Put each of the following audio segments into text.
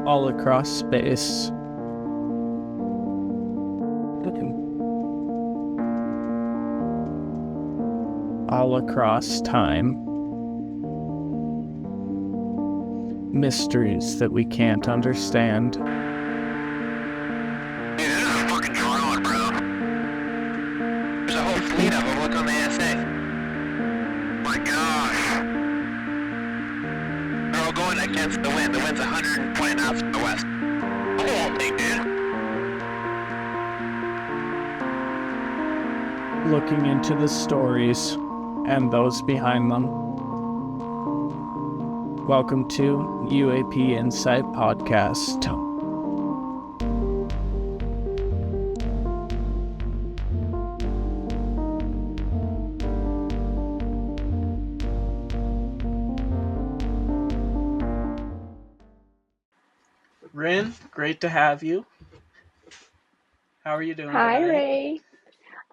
all across space, all across time. Mysteries that we can't understand. Dude, this is a fucking drone, bro. There's a whole fleet of them. Look on the ASA. My gosh. They're all going against the wind. The wind's 120 knots from the west. Look at that thing, dude. Looking into the stories and those behind them. Welcome to UAP Insight Podcast. Rin, great to have you. How are you doing Hi, today? Ray.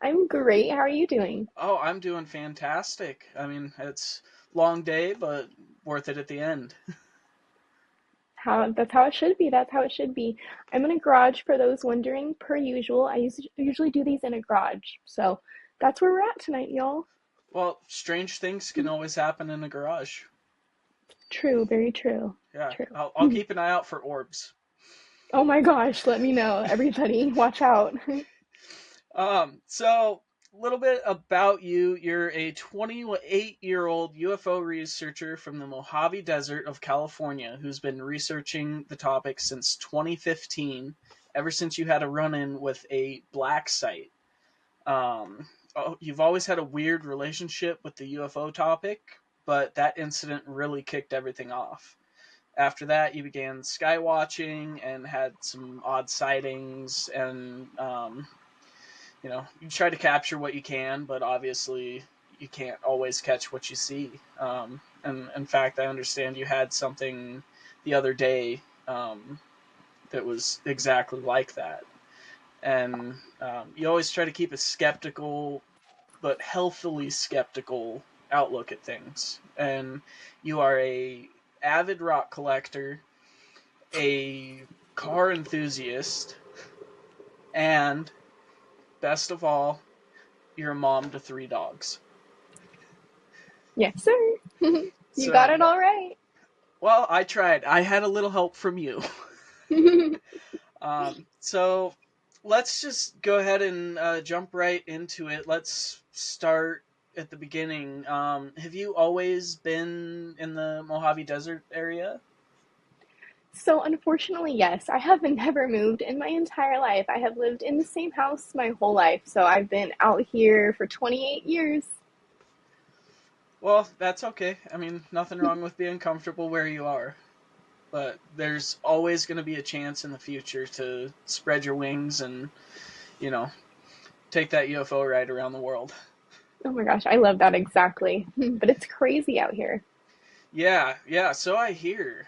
I'm great. How are you doing? Oh, I'm doing fantastic. I mean, it's a long day, but worth it at the end. That's how it should be. That's how it should be. I'm in a garage for those wondering, per usual. Usually do these in a garage. So that's where we're at tonight, y'all. Well, strange things can always happen in a garage. True, very true. Yeah, True. I'll keep an eye out for orbs. Oh my gosh, let me know. Everybody, watch out. So a little bit about you. You're a 28-year-old UFO researcher from the Mojave Desert of California who's been researching the topic since 2015, ever since you had a run-in with a black site. You've always had a weird relationship with the UFO topic, but that incident really kicked everything off. After that, you began sky watching and had some odd sightings, and you try to capture what you can, but obviously you can't always catch what you see. And in fact, I understand you had something the other day that was exactly like that. And you always try to keep a skeptical, but healthily skeptical outlook at things. And you are a avid rock collector, a car enthusiast, and best of all, you're a mom to 3 dogs. Yes, sir. You got So, it all right. well, I tried. I had a little help from you. So let's just go ahead and jump right into it. Let's start at the beginning. Have you always been in the Mojave Desert area? So, unfortunately, yes, I have never moved in my entire life. I have lived in the same house my whole life. So, I've been out here for 28 years. Well, that's okay. I mean, nothing wrong with being comfortable where you are. But there's always going to be a chance in the future to spread your wings and, you know, take that UFO ride around the world. Oh my gosh, I love that exactly. But it's crazy out here. Yeah, so I hear.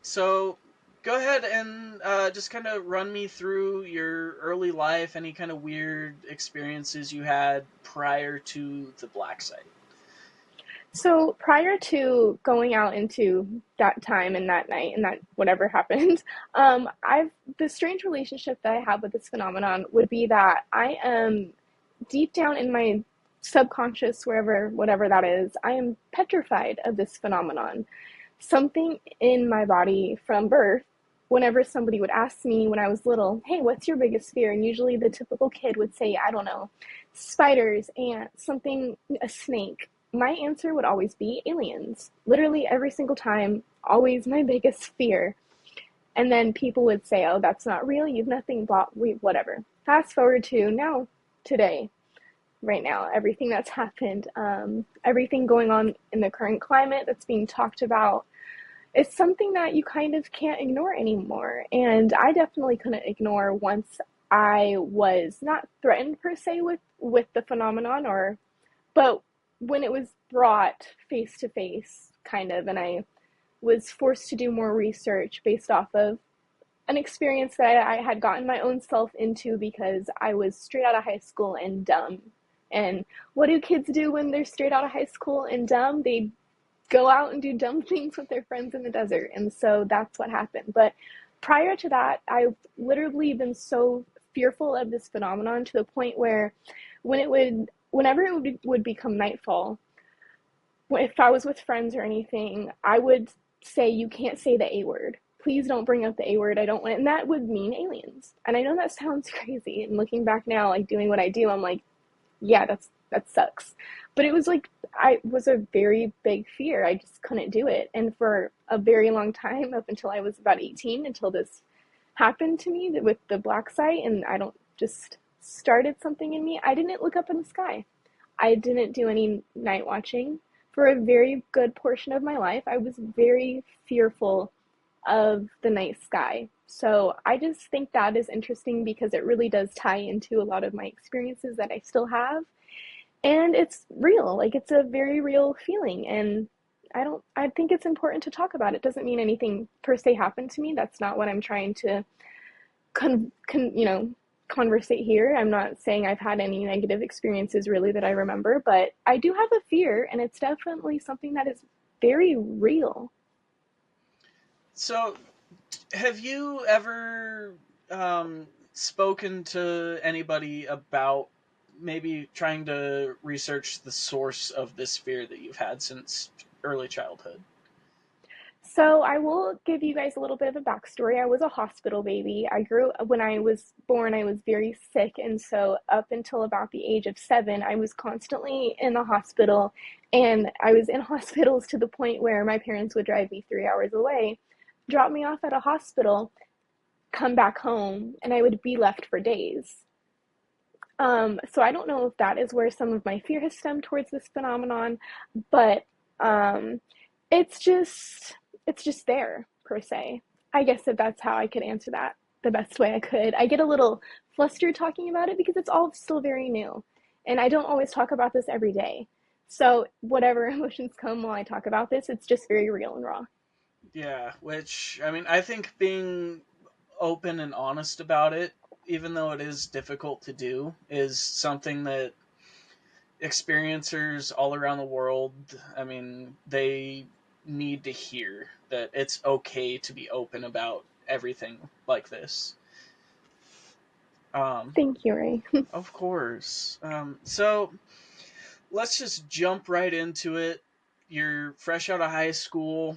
So go ahead and just kind of run me through your early life, any kind of weird experiences you had prior to the black site. So prior to going out into that time and that night and that whatever happened, I've the strange relationship that I have with this phenomenon would be that I am deep down in my subconscious, wherever whatever that is, I am petrified of this phenomenon. Something in my body from birth, whenever somebody would ask me when I was little, hey, what's your biggest fear? And usually the typical kid would say, I don't know, spiders, ants, something, a snake. My answer would always be aliens. Literally every single time, always my biggest fear. And then people would say, oh, that's not real, you've nothing, blah, whatever. Fast forward to now, today, right now, everything that's happened, everything going on in the current climate that's being talked about, it's something that you kind of can't ignore anymore. And I definitely couldn't ignore once I was not threatened per se with the phenomenon, but when it was brought face to face, kind of, and I was forced to do more research based off of an experience that I had gotten my own self into because I was straight out of high school and dumb. And what do kids do when they're straight out of high school and dumb? They go out and do dumb things with their friends in the desert. And so that's what happened. But prior to that, I've literally been so fearful of this phenomenon to the point where whenever it would become nightfall, if I was with friends or anything, I would say, you can't say the A word. Please don't bring up the A word. I don't want it. And that would mean aliens. And I know that sounds crazy. And looking back now, like doing what I do, I'm like, yeah, that sucks. But it was like, I was a very big fear. I just couldn't do it. And for a very long time, up until I was about 18, until this happened to me with the black site, and I don't just started something in me, I didn't look up in the sky. I didn't do any night watching. For a very good portion of my life, I was very fearful of the night sky. So I just think that is interesting because it really does tie into a lot of my experiences that I still have. And it's real, like it's a very real feeling. And I think it's important to talk about it. Doesn't mean anything per se happened to me. That's not what I'm trying to conversate here. I'm not saying I've had any negative experiences really that I remember, but I do have a fear, and it's definitely something that is very real. So, have you ever spoken to anybody about maybe trying to research the source of this fear that you've had since early childhood? So I will give you guys a little bit of a backstory. I was a hospital baby. When I was born, I was very sick. And so up until about the age of 7, I was constantly in the hospital. And I was in hospitals to the point where my parents would drive me 3 hours away, drop me off at a hospital, come back home, and I would be left for days. So I don't know if that is where some of my fear has stemmed towards this phenomenon, but um, it's just it's just there per se. I guess that's how I could answer that the best way I could. I get a little flustered talking about it because it's all still very new, and I don't always talk about this every day. So whatever emotions come while I talk about this, it's just very real and raw. Yeah, which, I mean, I think being open and honest about it, even though it is difficult to do, is something that experiencers all around the world, I mean, they need to hear that it's okay to be open about everything like this. Um, Thank you, Ray. of course. So let's just jump right into it. You're fresh out of high school,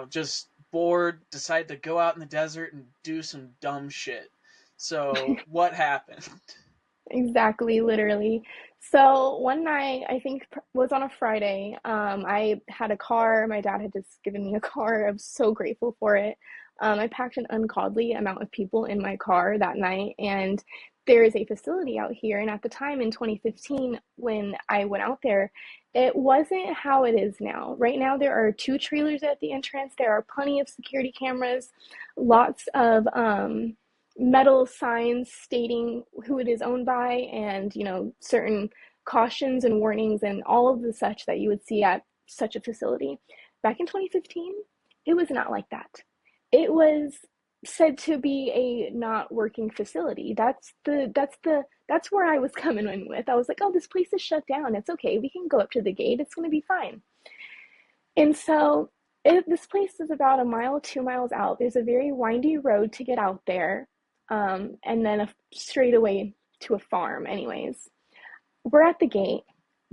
just bored, decide to go out in the desert and do some dumb shit. So what happened? Exactly, literally. So one night, I think was on a Friday, I had a car. My dad had just given me a car. I was so grateful for it. I packed an ungodly amount of people in my car that night, and there is a facility out here. And at the time in 2015, when I went out there, it wasn't how it is now. Right now, there are 2 trailers at the entrance. There are plenty of security cameras, lots of metal signs stating who it is owned by, and certain cautions and warnings and all of the such that you would see at such a facility. Back in 2015, it was not like that. It was said to be a not working facility. That's where I was coming in with. I was like, oh, this place is shut down. It's okay. We can go up to the gate. It's going to be fine. And so this place is about a mile, 2 miles out. There's a very windy road to get out there, and then a straight away to a farm. Anyways, we're at the gate.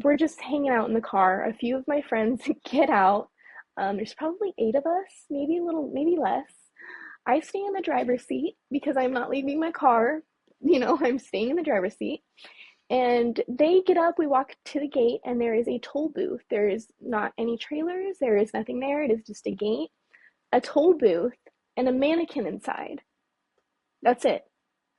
We're just hanging out in the car. A few of my friends get out. There's probably 8 of us, maybe a little, maybe less. I stay in the driver's seat because I'm not leaving my car. I'm staying in the driver's seat. And they get up, we walk to the gate, and there is a toll booth. There is not any trailers, there is nothing there. It is just a gate, a toll booth, and a mannequin inside. That's it.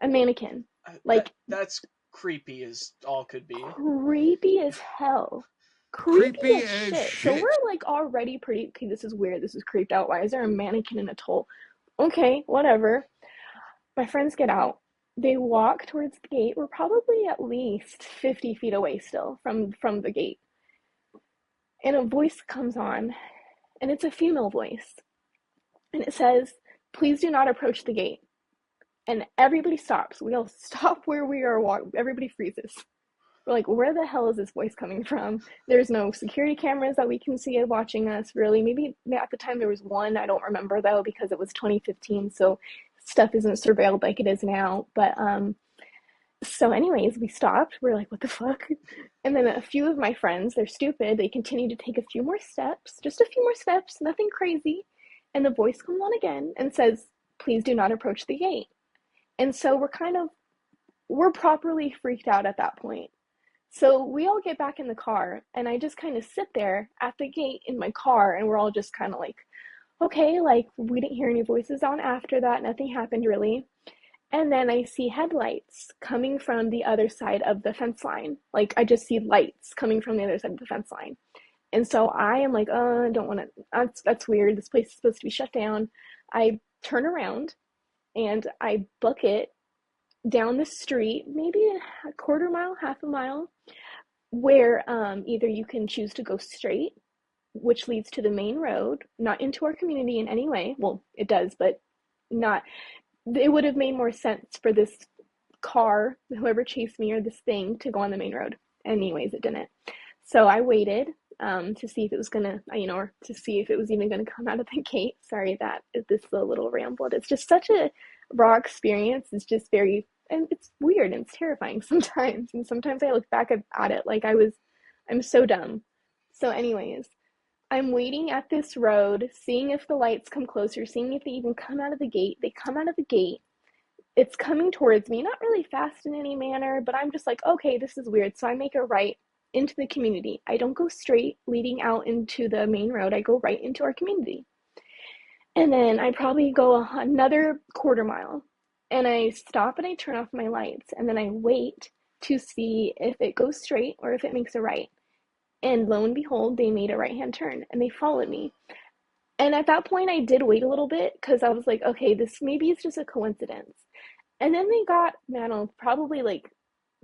A mannequin. Like, That's creepy as all could be. creepy as hell. Creepy as shit. So we're like already pretty, okay, this is weird. This is creeped out. Why is there a mannequin in a toll? Okay, whatever. My friends get out. They walk towards the gate. We're probably at least 50 feet away still from the gate. And a voice comes on, and it's a female voice. And it says, please do not approach the gate. And everybody stops. We all stop where we are walking. Everybody freezes. We're like, where the hell is this voice coming from? There's no security cameras that we can see watching us, really. Maybe at the time there was one. I don't remember, though, because it was 2015, so stuff isn't surveilled like it is now. But so anyways, we stopped. We're like, what the fuck? And then a few of my friends, they're stupid. They continue to take a few more steps, just a few more steps, nothing crazy. And the voice comes on again and says, please do not approach the gate. And so we're properly freaked out at that point. So we all get back in the car, and I just kind of sit there at the gate in my car, and we're all just kind of like, okay, like we didn't hear any voices on after that. Nothing happened really. And then I see headlights coming from the other side of the fence line. Like I just see lights coming from the other side of the fence line. And so I am like, I don't want to, that's weird. This place is supposed to be shut down. I turn around and I book it down the street, maybe a quarter mile, half a mile, where either you can choose to go straight, which leads to the main road, not into our community in any way. Well, it does, but not. It would have made more sense for this car, whoever chased me, or this thing, to go on the main road. Anyways, it didn't. So I waited to see if it was gonna, or to see if it was even gonna come out of the gate. Sorry that this is a little rambled. It's just such a raw experience. It's just very, and it's weird and it's terrifying sometimes. And sometimes I look back at it like I'm so dumb. So anyways, I'm waiting at this road, seeing if the lights come closer, seeing if they even come out of the gate. They come out of the gate. It's coming towards me, not really fast in any manner, but I'm just like, okay, this is weird. So I make a right into the community. I don't go straight leading out into the main road. I go right into our community. And then I probably go another quarter mile, and I stop and I turn off my lights, and then I wait to see if it goes straight or if it makes a right. And lo and behold, they made a right-hand turn and they followed me. And at that point, I did wait a little bit because I was like, okay, this maybe it's just a coincidence. And then they got, I don't know, probably like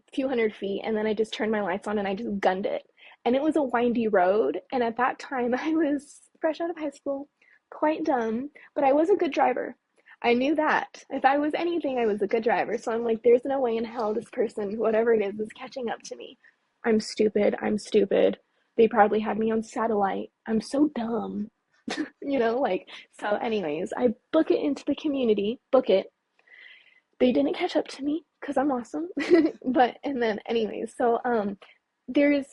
a few hundred feet. And then I just turned my lights on and I just gunned it. And it was a windy road. And at that time, I was fresh out of high school, quite dumb, but I was a good driver. I knew that. If I was anything, I was a good driver. So I'm like, there's no way in hell this person, whatever it is catching up to me. I'm stupid. I'm stupid. They probably had me on satellite. I'm so dumb. So anyways, I book it into the community, book it. They didn't catch up to me because I'm awesome. And then anyways, so there's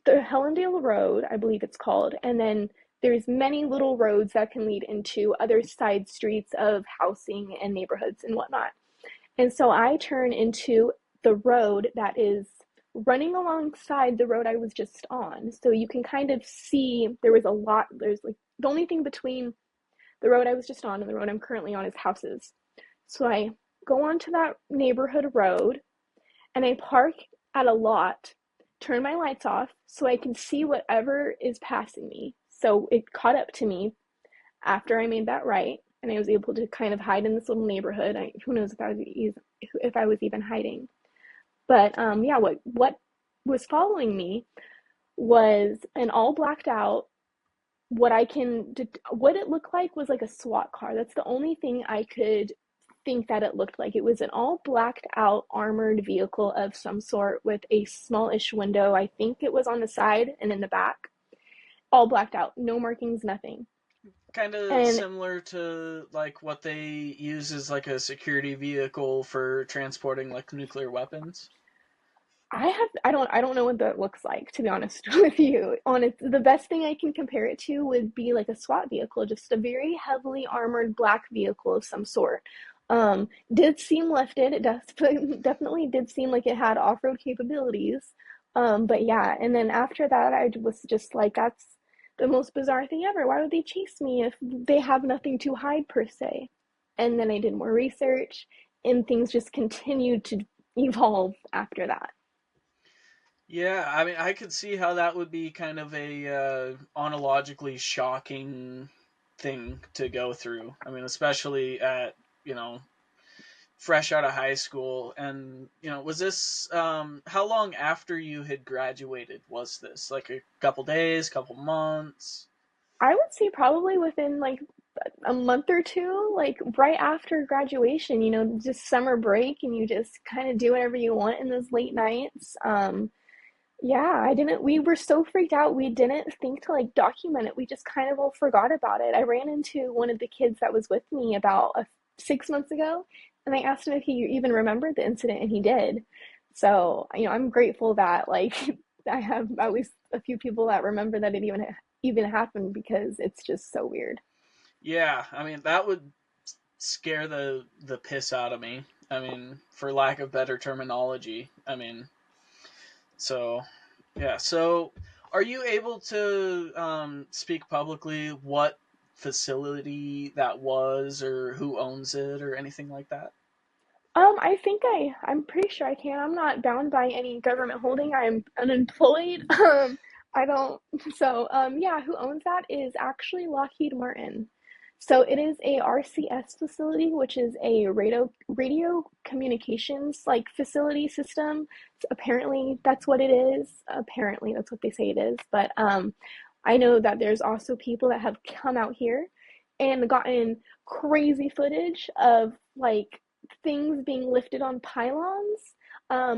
the Helendale Road, I believe it's called, and then there's many little roads that can lead into other side streets of housing and neighborhoods and whatnot. And so I turn into the road that is running alongside the road I was just on. So you can kind of see there's like the only thing between the road I was just on and the road I'm currently on is houses. So I go onto that neighborhood road and I park at a lot, turn my lights off so I can see whatever is passing me. So it caught up to me after I made that right, and I was able to kind of hide in this little neighborhood. Who knows if I was even hiding. But yeah, what was following me was an all blacked out. What it looked like was like a SWAT car. That's the only thing I could think that it looked like. It was an all blacked out armored vehicle of some sort with a smallish window. I think it was on the side and in the back. All blacked out, no markings, nothing. Kind of And similar to like what they use as like a security vehicle for transporting like nuclear weapons. I don't know what that looks like, to be honest with you. The best thing I can compare it to would be like a SWAT vehicle, just a very heavily armored black vehicle of some sort. Did seem lifted. It definitely did seem like it had off-road capabilities. But yeah, and then after that, I was just like, that's the most bizarre thing ever. Why would they chase me if they have nothing to hide per se? And then I did more research, and things just continued to evolve after that. Yeah, I mean, I could see how that would be kind of a ontologically shocking thing to go through. I mean, especially at, fresh out of high school. And, was this, how long after you had graduated was this? Like a couple days, couple months? I would say probably within like a month or two, like right after graduation, just summer break, and you just kind of do whatever you want in those late nights. Yeah, we were so freaked out. We didn't think to like document it. We just kind of all forgot about it. I ran into one of the kids that was with me about 6 months ago, and I asked him if he even remembered the incident, and he did. So, I'm grateful that like I have at least a few people that remember that it even happened, because it's just so weird. Yeah, I mean that would scare the piss out of me. I mean, for lack of better terminology. I mean, so yeah. So, are you able to speak publicly what facility that was, or who owns it, or anything like that? I think I'm pretty sure I can. I'm not bound by any government holding. I'm unemployed. I don't, so, yeah, who owns that is actually Lockheed Martin. So it is a RCS facility, which is a radio communications like facility system. So apparently that's what it is. Apparently that's what they say it is. But I know that there's also people that have come out here and gotten crazy footage of like things being lifted on pylons. I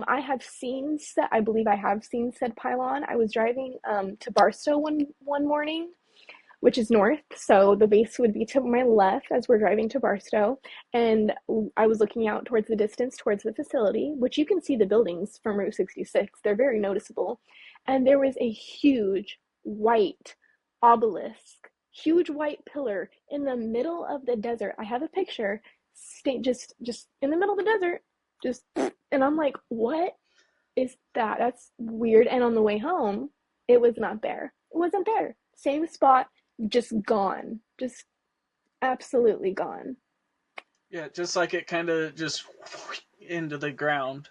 believe I have seen said pylon. I was driving to Barstow one morning, which is north. So the base would be to my left as we're driving to Barstow. And I was looking out towards the distance, towards the facility, which you can see the buildings from Route 66. They're very noticeable. And there was a huge white obelisk, huge white pillar in the middle of the desert. I have a picture, just in the middle of the desert, just, and I'm like, what is that? That's weird. And on the way home, it was not there. It wasn't there. Same spot, just gone. Just absolutely gone. Yeah, just like it kind of just into the ground.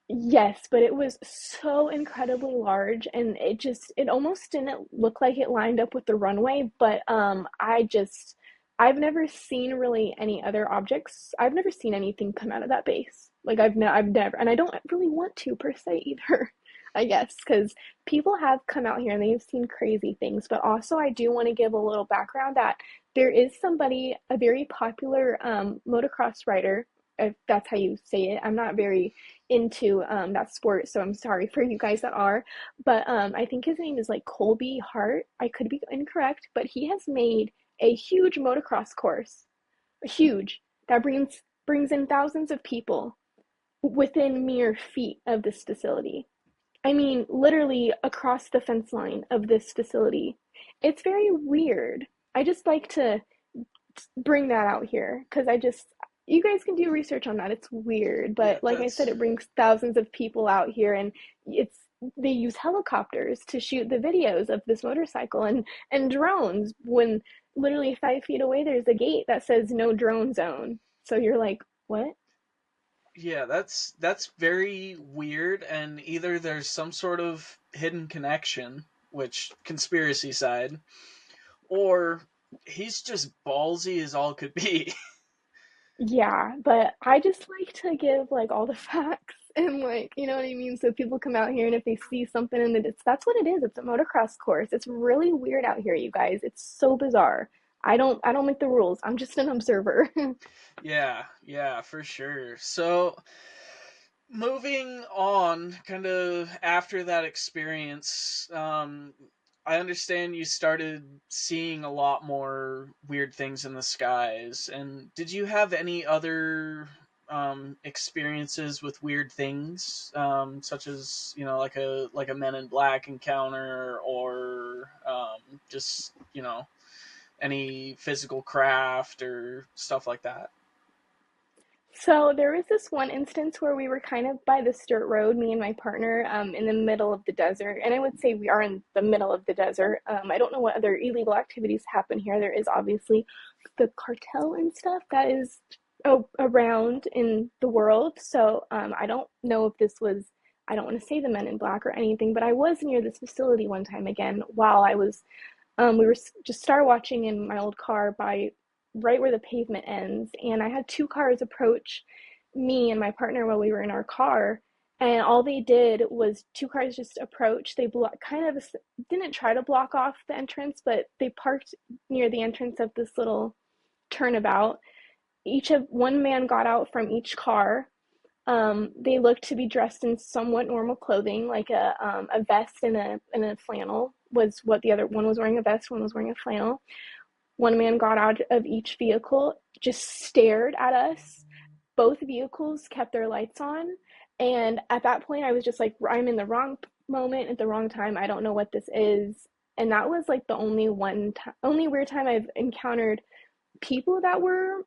Yes, but it was so incredibly large, and it almost didn't look like it lined up with the runway, but I've never seen really any other objects. I've never seen anything come out of that base. Like I've never, and I don't really want to per se either. I guess because people have come out here and they've seen crazy things, but also I do want to give a little background that there is somebody, a very popular motocross rider, if that's how you say it. I'm not very into that sport, so I'm sorry for you guys that are. But I think his name is like Colby Hart. I could be incorrect, but he has made a huge motocross course, huge, that brings in thousands of people within mere feet of this facility. I mean, literally across the fence line of this facility. It's very weird. I just like to bring that out here because you guys can do research on that. It's weird, Yeah, but like I said, that's it brings thousands of people out here, and it's they use helicopters to shoot the videos of this motorcycle, and drones when literally 5 feet away there's a gate that says no drone zone. So you're like, what? yeah, that's very weird, and either there's some sort of hidden connection, which conspiracy side, or he's just ballsy as all could be. Yeah, but I just like to give like all the facts and like, you know what I mean? So people come out here and if they see something and that's what it is. It's a motocross course. It's really weird out here, you guys. It's so bizarre. I don't make the rules. I'm just an observer. Yeah, yeah, for sure. So, moving on, kind of after that experience, I understand you started seeing a lot more weird things in the skies. And did you have any other experiences with weird things, such as like a Men in Black encounter, or just any physical craft or stuff like that? So there was this one instance where we were kind of by this dirt road, me and my partner, in the middle of the desert. And I would say we are in the middle of the desert. I don't know what other illegal activities happen here. There is obviously the cartel and stuff that is around in the world. So I don't know if this was, I don't want to say the Men in Black or anything, but I was near this facility one time again while we were just star watching in my old car by right where the pavement ends, and I had two cars approach me and my partner while we were in our car, and all they did was two cars just approach. They kind of didn't try to block off the entrance, but they parked near the entrance of this little turnabout. One man got out from each car. They looked to be dressed in somewhat normal clothing, like a vest and a flannel was what the other one was wearing. A vest, one was wearing a flannel. One man got out of each vehicle, just stared at us. Both vehicles kept their lights on. And at that point, I was just like, I'm in the wrong moment at the wrong time. I don't know what this is. And that was like the only weird time I've encountered people that were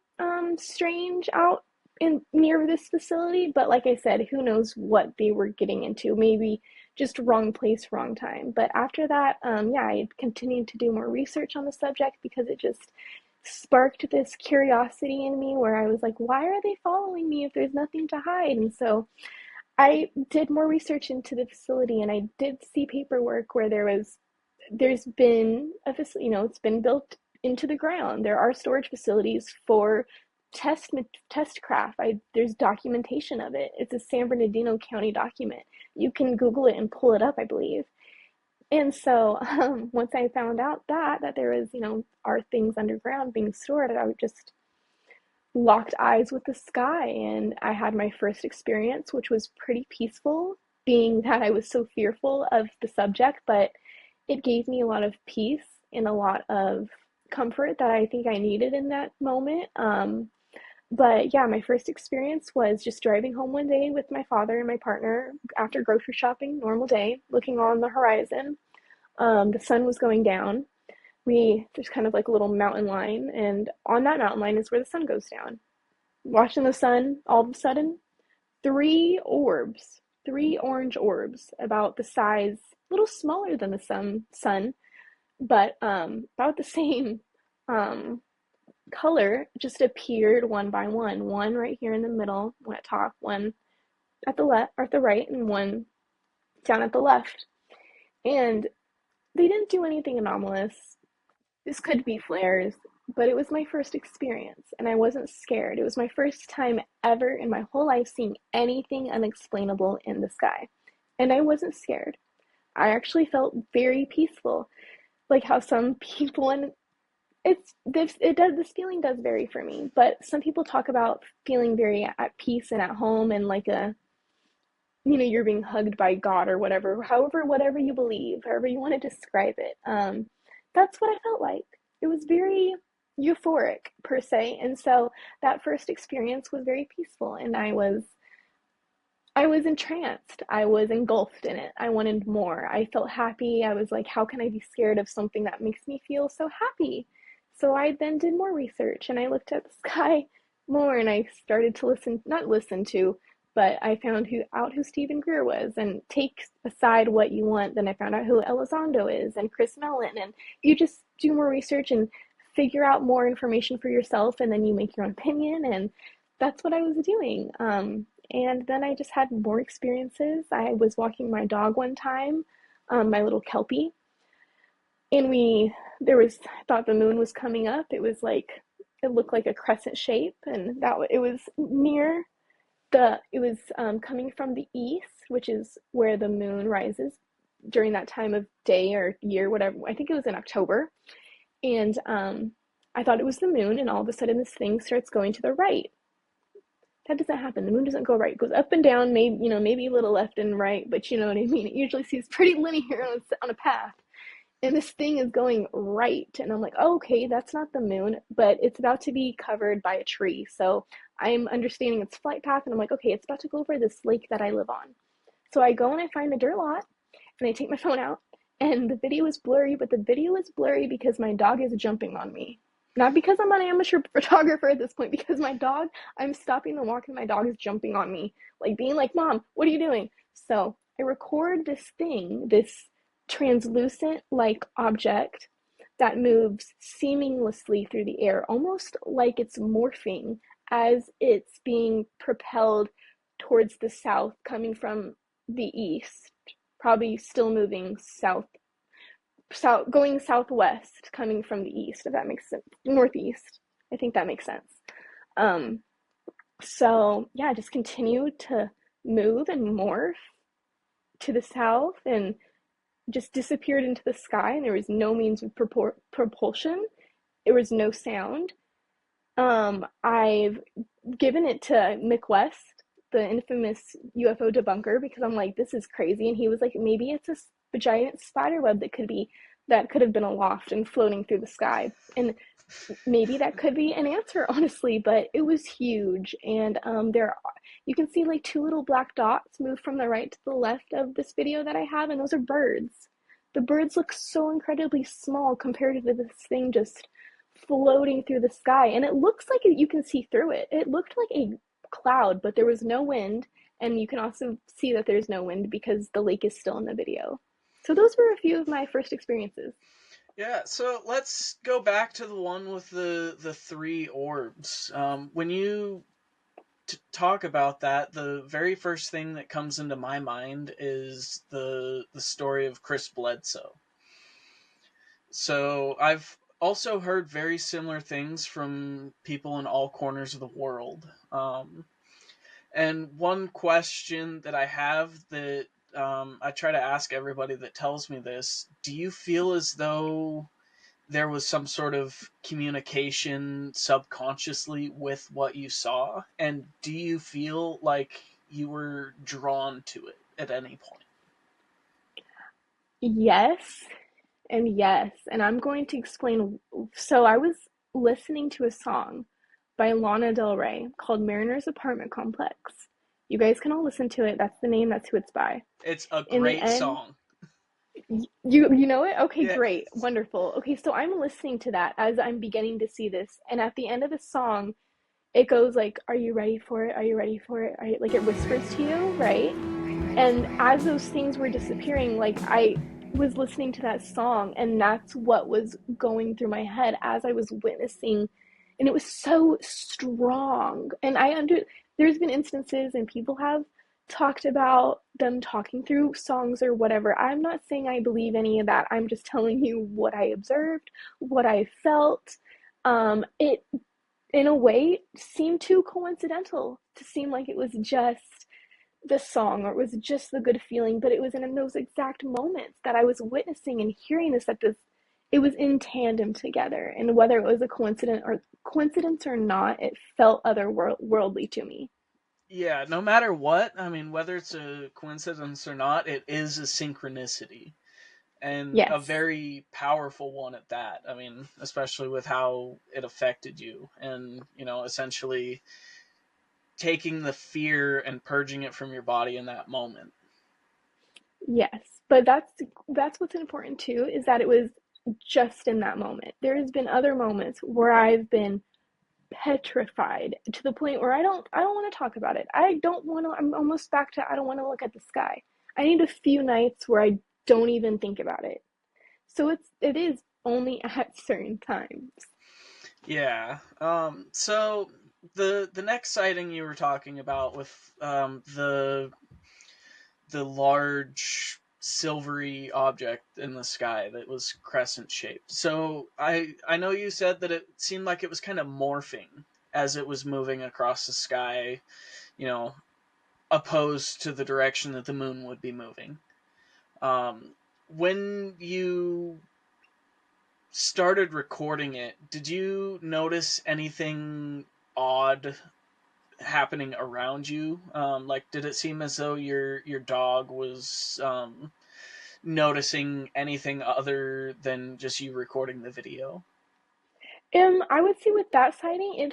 strange out in near this facility. But like I said, who knows what they were getting into? Maybe just wrong place, wrong time. But after that, yeah, I continued to do more research on the subject because it just sparked this curiosity in me where I was like, why are they following me if there's nothing to hide? And so I did more research into the facility, and I did see paperwork where there's been a facility, it's been built into the ground. There are storage facilities for test craft. There's documentation of it. It's a San Bernardino County document. You can Google it and pull it up, I believe. And so once I found out that there was, are things underground being stored, I just locked eyes with the sky, and I had my first experience, which was pretty peaceful, being that I was so fearful of the subject, but it gave me a lot of peace and a lot of comfort that I think I needed in that moment. But yeah, my first experience was just driving home one day with my father and my partner after grocery shopping, normal day, looking on the horizon. The sun was going down. There's kind of like a little mountain line, and on that mountain line is where the sun goes down. Watching the sun, all of a sudden, three orange orbs, about the size, a little smaller than the sun, but about the same color, just appeared one by one. One right here in the middle, one at top, one at the left or at the right, and one down at the left. And they didn't do anything anomalous. This could be flares, but it was my first experience, and I wasn't scared. It was my first time ever in my whole life seeing anything unexplainable in the sky, and I wasn't scared. I actually felt very peaceful, like how some people, and this feeling does vary for me, but some people talk about feeling very at peace and at home, and like you're being hugged by God or whatever, whatever you believe, however you want to describe it. That's what I felt like. It was very euphoric per se, and so that first experience was very peaceful, and I was entranced. I was engulfed in it. I wanted more. I felt happy. I was like, how can I be scared of something that makes me feel so happy? So I then did more research, and I looked at the sky more, and I started to not listen to, but I found out who Stephen Greer was, and take aside what you want. Then I found out who Elizondo is and Chris Mellon, and you just do more research and figure out more information for yourself, and then you make your own opinion, and that's what I was doing. And then I just had more experiences. I was walking my dog one time, my little Kelpie, and I thought the moon was coming up. It looked like a crescent shape, and it was coming from the east, which is where the moon rises during that time of day or year, whatever. I think it was in October. And I thought it was the moon, and all of a sudden this thing starts going to the right. That doesn't happen. The moon doesn't go right. It goes up and down, maybe a little left and right, but you know what I mean? It usually seems pretty linear on a path. And this thing is going right. And I'm like, oh, okay, that's not the moon, but it's about to be covered by a tree. So I'm understanding its flight path, and I'm like, okay, it's about to go over this lake that I live on. So I go and I find a dirt lot, and I take my phone out, and the video is blurry, but the video is blurry because my dog is jumping on me. Not because I'm an amateur photographer at this point, because I'm stopping the walk and my dog is jumping on me, like being like, Mom, what are you doing? So I record this translucent like object that moves seamlessly through the air, almost like it's morphing as it's being propelled towards the south, coming from the east, probably still moving south, going southwest, coming from the east, if that makes sense. Northeast, I think that makes sense. So yeah, I just continued to move and morph to the south, and just disappeared into the sky, and there was no means of propulsion. There was no sound. I've given it to Mick West, the infamous UFO debunker, because I'm like, this is crazy. And he was like, maybe it's a giant spider web that could have been aloft and floating through the sky. And maybe that could be an answer, honestly, but it was huge. And there, you can see like two little black dots move from the right to the left of this video that I have, and those are birds. The birds look so incredibly small compared to this thing just floating through the sky, and it looks like you can see through it. It looked like a cloud, but there was no wind, and you can also see that there's no wind because the lake is still in the video. So those were a few of my first experiences. Yeah, so let's go back to the one with the three orbs. When you talk about that, the very first thing that comes into my mind is the story of Chris Bledsoe. So I've also heard very similar things from people in all corners of the world. And one question that I have that I try to ask everybody that tells me this: do you feel as though there was some sort of communication subconsciously with what you saw? And do you feel like you were drawn to it at any point? Yes, and yes, and I'm going to explain. So I was listening to a song by Lana Del Rey called Mariner's Apartment Complex. You guys can all listen to it. That's the name, that's who it's by. It's a In the great end, song. you know it? Okay, Yeah. great. Wonderful. Okay, so I'm listening to that as I'm beginning to see this, and at the end of the song, it goes like, "Are you ready for it? Are you ready for it?" Like it whispers to you, right? And as those things were disappearing, like I was listening to that song, and that's what was going through my head as I was witnessing, and it was so strong. And there's been instances, and people have talked about them talking through songs or whatever. I'm not saying I believe any of that. I'm just telling you what I observed, what I felt. It in a way seemed too coincidental to seem like it was just the song or it was just the good feeling, but it was in those exact moments that I was witnessing and hearing this, that this it was in tandem together, and whether it was a coincidence or not, it felt otherworldly to me. Yeah, no matter what, I mean, whether it's a coincidence or not, it is a synchronicity. And a Yes. very powerful one at that. I mean, especially with how it affected you, and essentially taking the fear and purging it from your body in that moment. Yes, but that's what's important too, is that it was just in that moment. There's been other moments where I've been petrified to the point where I don't want to talk about it. I don't want to. I'm almost back to I don't want to look at the sky. I need a few nights where I don't even think about it. So it is only at certain times. Yeah. So the next sighting you were talking about with the large silvery object in the sky that was crescent shaped. So I know you said that it seemed like it was kind of morphing as it was moving across the sky, you know, opposed to the direction that the moon would be moving. When you started recording it, did you notice anything odd happening around you? Like, did it seem as though your dog was noticing anything other than just you recording the video? I would say with that sighting,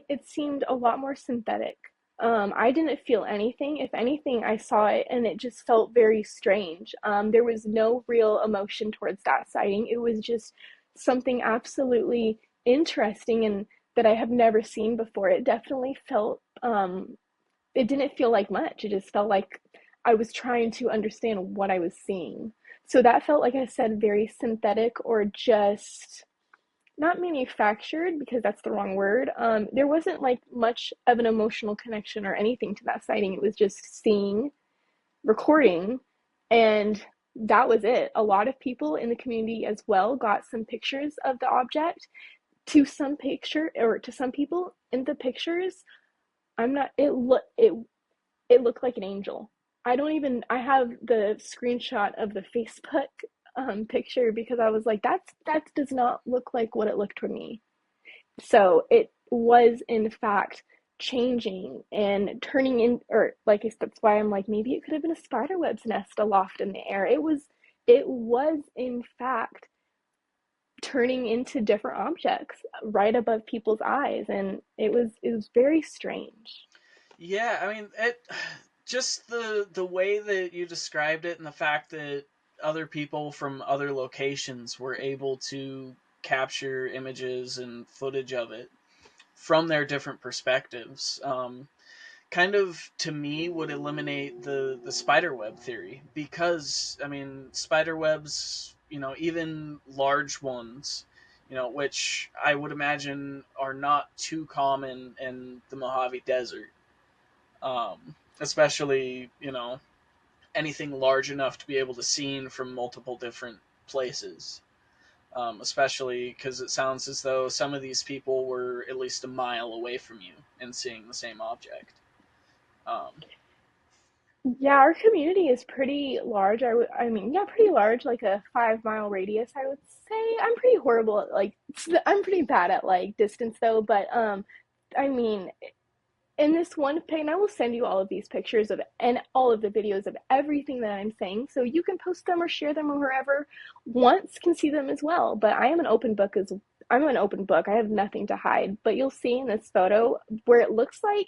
it seemed a lot more synthetic. I didn't feel anything. If anything, I saw it and it just felt very strange. There was no real emotion towards that sighting. It was just something absolutely interesting and that I have never seen before. It definitely felt, it didn't feel like much. It just felt like I was trying to understand what I was seeing. So that felt, like I said, very synthetic or just not manufactured because that's the wrong word. There wasn't like much of an emotional connection or anything to that sighting. It was just seeing, recording, and that was it. A lot of people in the community as well got some pictures of the object. To some people in the pictures, I'm not. It looked like an angel. I have the screenshot of the Facebook picture because I was like, that does not look like what it looked to me. So it was in fact changing and turning in, or like that's why I'm like, maybe it could have been a spider web's nest aloft in the air. It was in fact turning into different objects right above people's eyes, and it was very strange. Yeah, I mean, it just the way that you described it and the fact that other people from other locations were able to capture images and footage of it from their different perspectives, kind of to me would eliminate the spider web theory, because I mean spider webs, even large ones, which I would imagine are not too common in the Mojave Desert, especially anything large enough to be able to see from multiple different places. Especially because it sounds as though some of these people were at least a mile away from you and seeing the same object. Um, Yeah, our community is pretty large. I mean, yeah, pretty large, like a 5 mile radius, I would say. I'm pretty horrible at like, I'm pretty bad at like distance though, but I mean, in this one pic, and I will send you all of these pictures of and all of the videos of everything that I'm saying, so you can post them or share them, or whoever wants can see them as well. But I'm an open book. I have nothing to hide. But you'll see in this photo where it looks like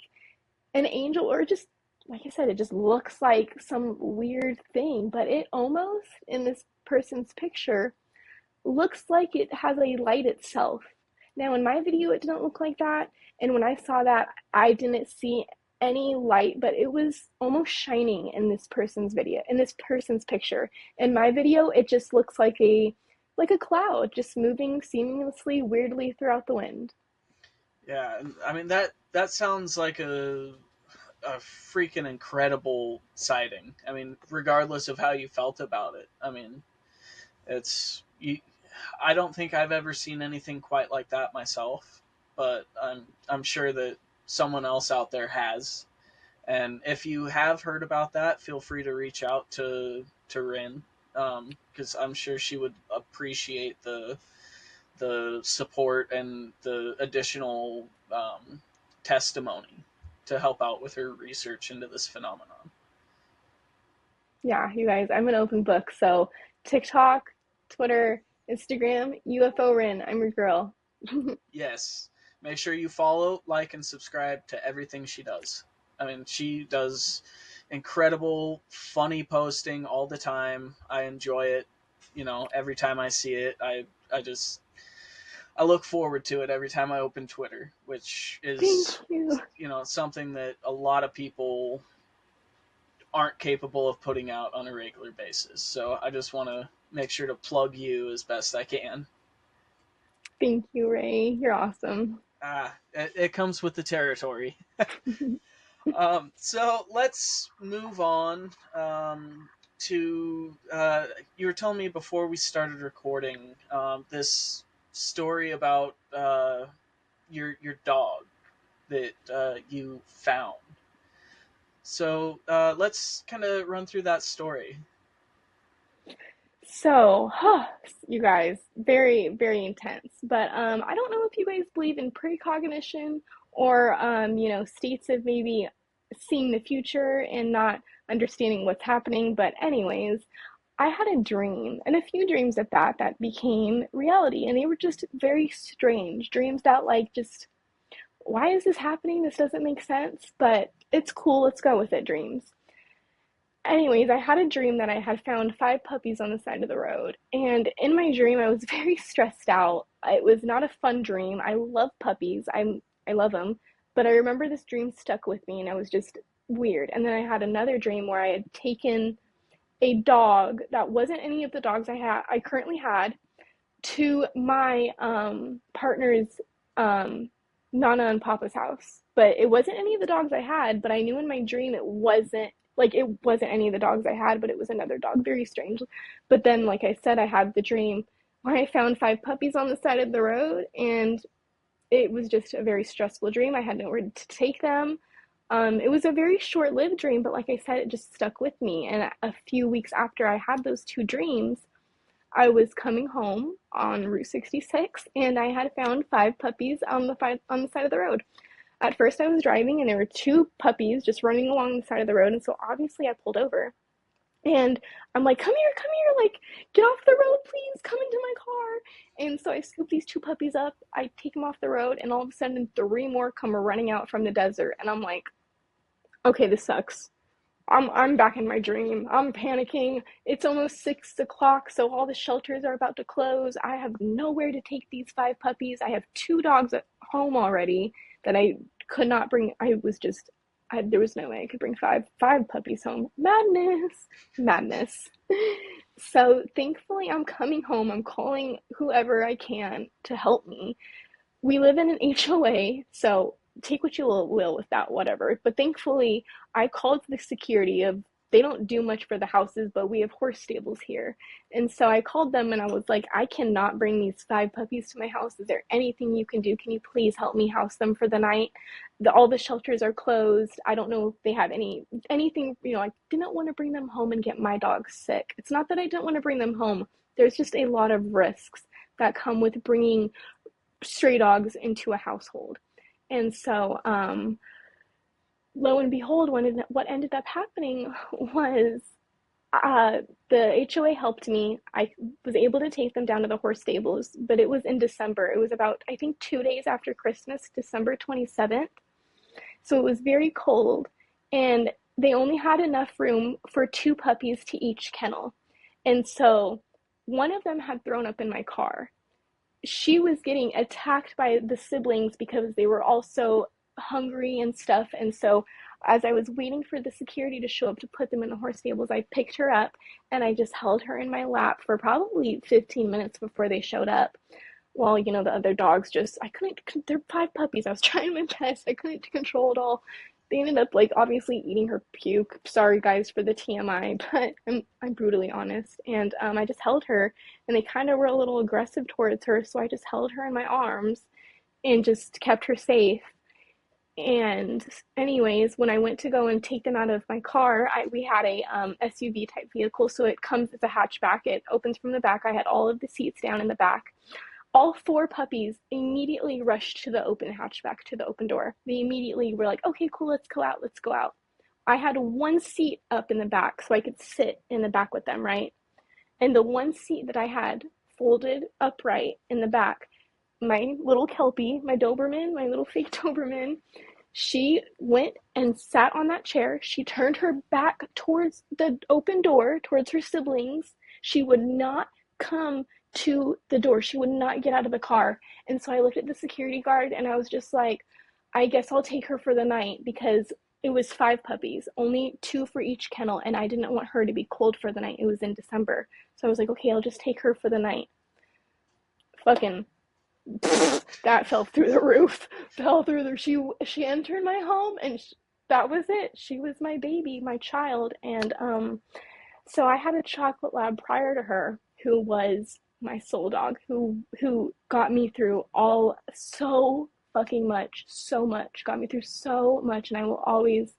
an angel, or just like I said, it just looks like some weird thing, but it almost in this person's picture looks like it has a light itself. Now, in my video, it didn't look like that. And when I saw that, I didn't see any light, but it was almost shining in this person's video, in this person's picture. In my video, it just looks like a cloud just moving seamlessly, weirdly throughout the wind. yeah, I mean that sounds like a freaking incredible sighting. I mean, regardless of how you felt about it. I mean, it's you, I don't think I've ever seen anything quite like that myself, but I'm sure that someone else out there has. And if you have heard about that, feel free to reach out to Rin, because I'm sure she would appreciate the support and the additional testimony to help out with her research into this phenomenon. Yeah, you guys, I'm an open book. So TikTok, Twitter, Instagram, UfoRyn, I'm your girl. Yes, make sure you follow, like, and subscribe to everything she does. I mean, she does incredible, funny posting all the time. I enjoy it. Every time I see it, I look forward to it every time I open Twitter, which Thank is you. something that a lot of people aren't capable of putting out on a regular basis. So I just want to make sure to plug you as best I can. Thank you, Ray. You're awesome. It comes with the territory. So let's move on to you were telling me before we started recording this story about your dog that you found. So let's kind of run through that story. So, you guys, very, very intense. But I don't know if you guys believe in precognition or, states of maybe seeing the future and not understanding what's happening. But, anyways, I had a dream, and a few dreams at that, that became reality. And they were just very strange dreams that, like, just, why is this happening? This doesn't make sense, but it's cool. Let's go with it, dreams. Anyways, I had a dream that I had found 5 puppies on the side of the road. And in my dream, I was very stressed out. It was not a fun dream. I love puppies. I love them. But I remember this dream stuck with me and I was just weird. And then I had another dream where I had taken a dog that wasn't any of the dogs I currently had to my partner's Nana and Papa's house. But it wasn't any of the dogs I had, but I knew in my dream it wasn't any of the dogs I had, but it was another dog. Very strange. But then, like I said, I had the dream where I found 5 puppies on the side of the road, and it was just a very stressful dream. I had nowhere to take them. It was a very short-lived dream, but like I said, it just stuck with me. And a few weeks after I had those 2 dreams, I was coming home on Route 66 and I had found 5 puppies on on the side of the road. At first I was driving and there were 2 puppies just running along the side of the road, and so obviously I pulled over. And I'm like, come here, like, get off the road, please, come into my car. And so I scoop these 2 puppies up, I take them off the road, and all of a sudden 3 more come running out from the desert. And I'm like, okay, this sucks. I'm back in my dream. I'm panicking. It's almost 6 o'clock, so all the shelters are about to close. I have nowhere to take these 5 puppies. I have 2 dogs at home already that I could not bring. There was no way I could bring five puppies home. Madness. So thankfully, I'm coming home. I'm calling whoever I can to help me. We live in an HOA, so take what you will with that, whatever. But thankfully, I called the security of, they don't do much for the houses, but we have horse stables here. And so I called them and I was like, I cannot bring these 5 puppies to my house. Is there anything you can do? Can you please help me house them for the night? All the shelters are closed. I don't know if they have anything, I didn't want to bring them home and get my dog sick. It's not that I didn't want to bring them home. There's just a lot of risks that come with bringing stray dogs into a household. And so, lo and behold, what ended up happening was the HOA helped me. I was able to take them down to the horse stables, but it was in December. It was about, I think, 2 days after Christmas, December 27th. So it was very cold, and they only had enough room for 2 puppies to each kennel. And so one of them had thrown up in my car. She was getting attacked by the siblings because they were also hungry and stuff. And so as I was waiting for the security to show up to put them in the horse stables, I picked her up and I just held her in my lap for probably 15 minutes before they showed up. While, the other dogs they're 5 puppies. I was trying my best. I couldn't control it all. They ended up, obviously eating her puke. Sorry, guys, for the TMI, but I'm brutally honest. And I just held her, and they kind of were a little aggressive towards her, so I just held her in my arms and just kept her safe. And anyways, when I went to go and take them out of my car, we had a SUV type vehicle, so it comes as a hatchback. It opens from the back. I had all of the seats down in the back. All 4 puppies immediately rushed to the open hatchback, to the open door. They immediately were like, okay, cool, let's go out. I had 1 seat up in the back so I could sit in the back with them, right? And the 1 seat that I had folded upright in the back, my little Kelpie, my Doberman, my little fake Doberman, she went and sat on that chair. She turned her back towards the open door, towards her siblings. She would not come to the door. She would not get out of the car. And so I looked at the security guard and I was just like, I guess I'll take her for the night, because it was 5 puppies, only 2 for each kennel, and I didn't want her to be cold for the night. It was in December. So I was like, okay, I'll just take her for the night. Fucking that fell through the roof. She entered my home and that was it. She was my baby, my child. And so I had a chocolate lab prior to her who was my soul dog, who got me through so much, got me through so much, and I will always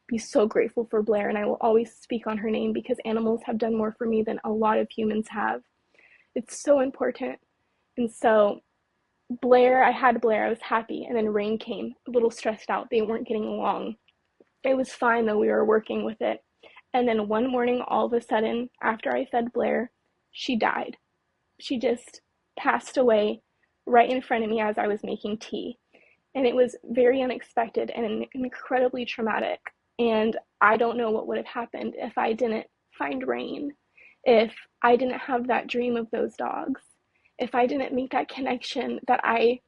be so grateful for Blair, and I will always speak on her name because animals have done more for me than a lot of humans have. It's so important. And so I had Blair, I was happy, and then Rain came, a little stressed out. They weren't getting along. It was fine though, we were working with it. And then one morning, all of a sudden, after I fed Blair, she died. She just passed away right in front of me as I was making tea. And it was very unexpected and incredibly traumatic. And I don't know what would have happened if I didn't find Rain, if I didn't have that dream of those dogs, if I didn't make that connection that I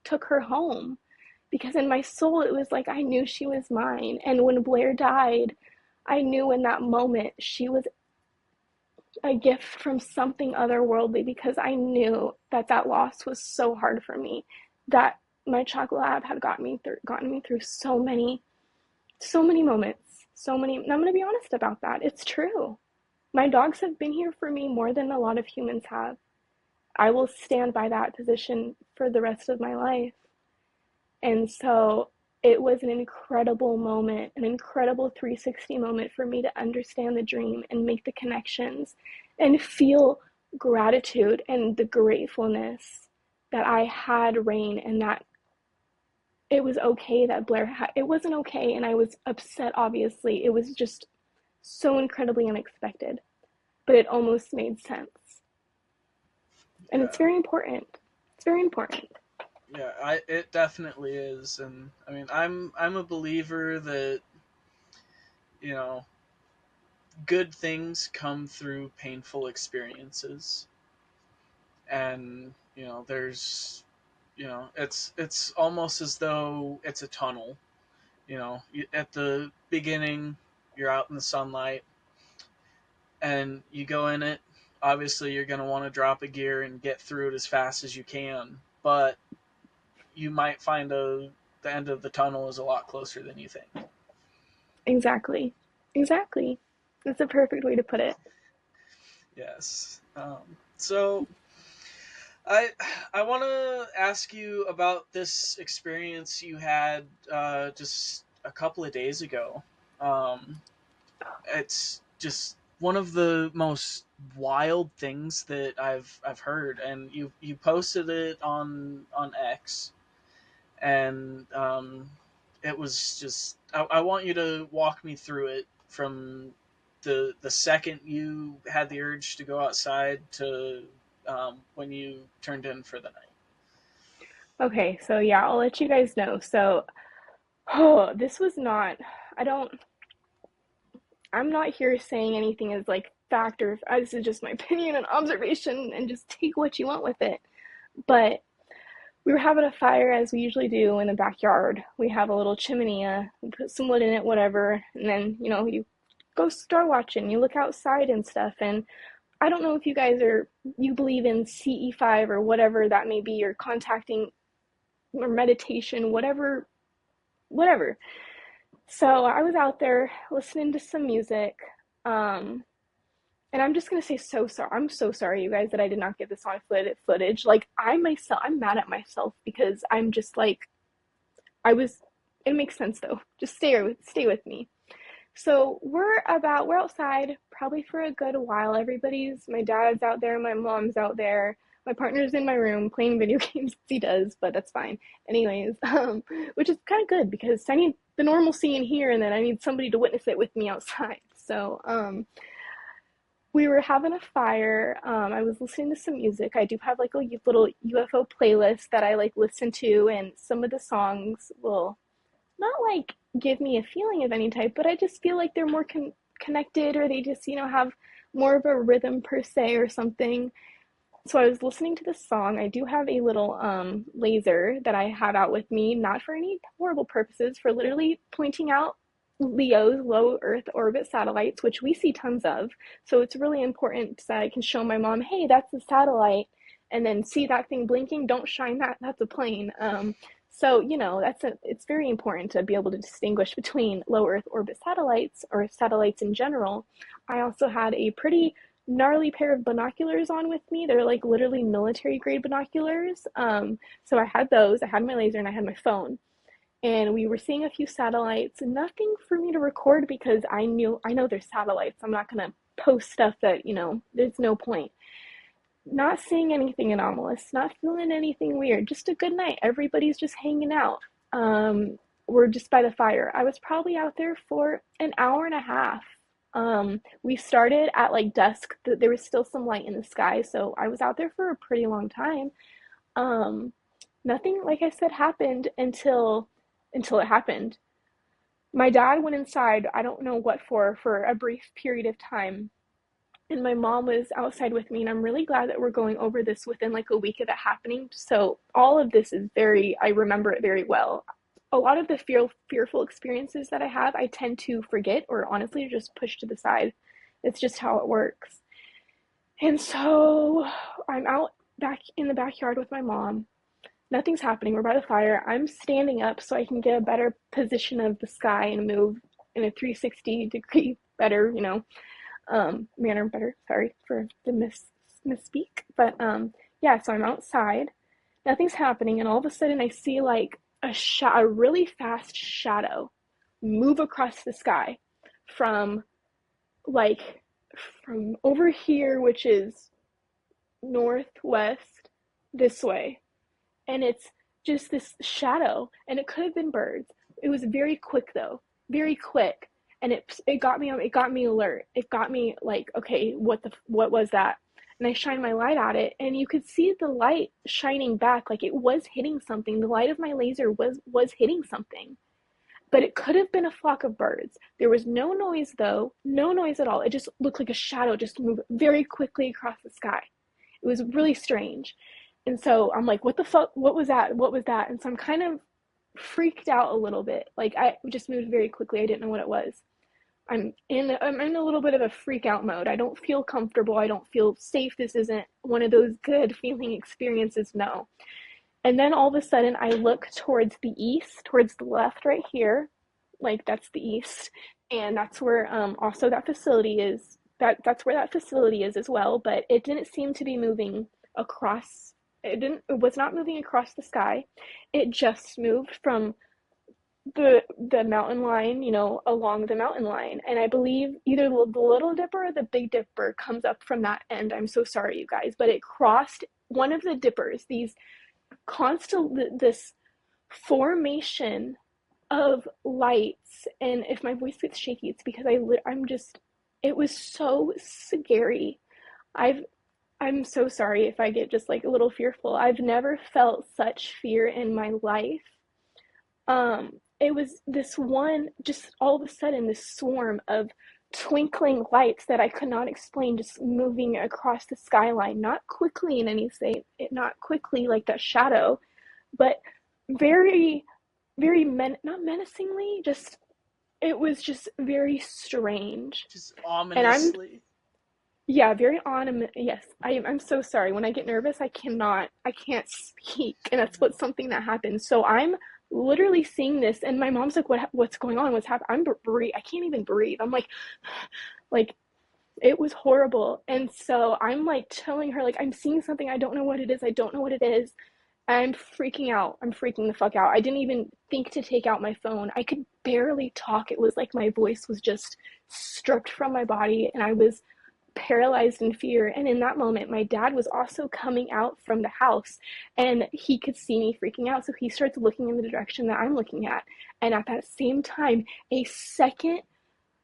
took her home. Because in my soul, it was like I knew she was mine. And when Blair died, I knew in that moment she was a gift from something otherworldly, because I knew that loss was so hard for me, that my chocolate lab had gotten me through so many moments, and I'm going to be honest about that. It's true. My dogs have been here for me more than a lot of humans have. I will stand by that position for the rest of my life. And so it was an incredible moment, an incredible 360 moment for me to understand the dream and make the connections and feel gratitude and the gratefulness that I had rain, and that it was okay that Blair had, it wasn't okay, and I was upset, obviously. It was just so incredibly unexpected, but it almost made sense. And it's Yeah. very important. It's very important. Yeah, it definitely is, and I mean, I'm a believer that, you know, good things come through painful experiences, and there's, it's almost as though it's a tunnel. At the beginning, you're out in the sunlight, and you go in it. Obviously, you're going to want to drop a gear and get through it as fast as you can, but you might find the end of the tunnel is a lot closer than you think. Exactly. Exactly. That's a perfect way to put it. Yes. So I I want to ask you about this experience you had just a couple of days ago. Um, it's just one of the most wild things that I've heard, and you posted it on X, and it was just I want you to walk me through it from the second you had the urge to go outside to when you turned in for the night. Okay, so yeah, I'll let you guys know. So, oh, this was not, I don't, I'm not here saying anything as like fact or this is just my opinion and observation, and just take what you want with it. But we were having a fire as we usually do in the backyard. We have a little chimney, we put some wood in it, whatever, and then, you go star watching, you look outside and stuff. And I don't know if you believe in CE5 or whatever that may be, or contacting or meditation, whatever. So I was out there listening to some music. Um, and I'm just gonna say, so sorry. I'm so sorry, you guys, that I did not get this on footage. Like, I'm mad at myself because I'm just like, I was. It makes sense though. Just stay with me. So we're outside probably for a good while. My dad's out there, my mom's out there, my partner's in my room playing video games as he does, but that's fine. Anyways, which is kind of good because I need the normalcy in here, and then I need somebody to witness it with me outside. So, we were having a fire. I was listening to some music. I do have like a little UFO playlist that I like listen to, and some of the songs will not like give me a feeling of any type, but I just feel like they're more connected, or they just, have more of a rhythm per se or something. So I was listening to this song. I do have a little laser that I have out with me, not for any horrible purposes, for literally pointing out LEO's low Earth orbit satellites, which we see tons of. So it's really important that I can show my mom, hey, that's a satellite, and then see that thing blinking. Don't shine that. That's a plane. So it's very important to be able to distinguish between low Earth orbit satellites, or satellites in general. I also had a pretty gnarly pair of binoculars on with me. They're like literally military grade binoculars. So I had those. I had my laser and I had my phone, and we were seeing a few satellites. Nothing for me to record because I know they're satellites. I'm not gonna post stuff that there's no point. Not seeing anything anomalous, not feeling anything weird. Just a good night. Everybody's just hanging out. We're just by the fire. I was probably out there for an hour and a half. We started at like dusk. There was still some light in the sky, so I was out there for a pretty long time. Um, Nothing, like I said, happened until it happened. My dad went inside, I don't know what for a brief period of time. And my mom was outside with me, and I'm really glad that we're going over this within like a week of it happening. So all of this is I remember it very well. A lot of the fearful experiences that I have, I tend to forget, or honestly just push to the side. It's just how it works. And so I'm out back in the backyard with my mom. Nothing's happening. We're by the fire. I'm standing up so I can get a better position of the sky and move in a 360-degree better, manner better. Sorry for the misspeak. But yeah, so I'm outside. Nothing's happening, and all of a sudden I see like a really fast shadow move across the sky from like from over here, which is northwest, this way. And it's just this shadow, and it could have been birds. It was very quick though, very quick, and it got me alert. It got me like, okay, what was that? And I shined my light at it, and you could see the light shining back, like it was hitting something. The light of my laser was hitting something, but it could have been a flock of birds. There was no noise though, no noise at all. It just looked like a shadow just moved very quickly across the sky. It was really strange. And so I'm like, what the fuck? What was that? What was that? And so I'm kind of freaked out a little bit. Like I just moved very quickly. I didn't know what it was. I'm in a little bit of a freak out mode. I don't feel comfortable. I don't feel safe. This isn't one of those good feeling experiences. No. And then all of a sudden I look towards the east, towards the left right here. Like that's the east. And that's where also that facility is. That's where that facility is as well. But it didn't seem to be moving across. It was not moving across the sky. It just moved from the mountain line, along the mountain line. And I believe either the Little Dipper or the Big Dipper comes up from that end. I'm so sorry, you guys, but it crossed one of the dippers, this formation of lights. And if my voice gets shaky, it's because it was so scary. I'm so sorry if I get just like a little fearful. I've never felt such fear in my life. It was this one, just all of a sudden, this swarm of twinkling lights that I could not explain, just moving across the skyline, not quickly in any way, not quickly like that shadow, but very, very not menacingly, it was just very strange. Just ominously. Yeah, very ominous. Yes, I'm so sorry. When I get nervous, I can't speak, and that's something that happens. So I'm literally seeing this, and my mom's like, what's going on? What's happening? I can't even breathe. I'm like, it was horrible. And so I'm like telling her, like, I'm seeing something. I don't know what it is. I don't know what it is. I'm freaking out. I'm freaking the fuck out. I didn't even think to take out my phone. I could barely talk. It was like my voice was just stripped from my body, and I was paralyzed in fear. And in that moment, my dad was also coming out from the house, and he could see me freaking out. So he starts looking in the direction that I'm looking at. And at that same time, a second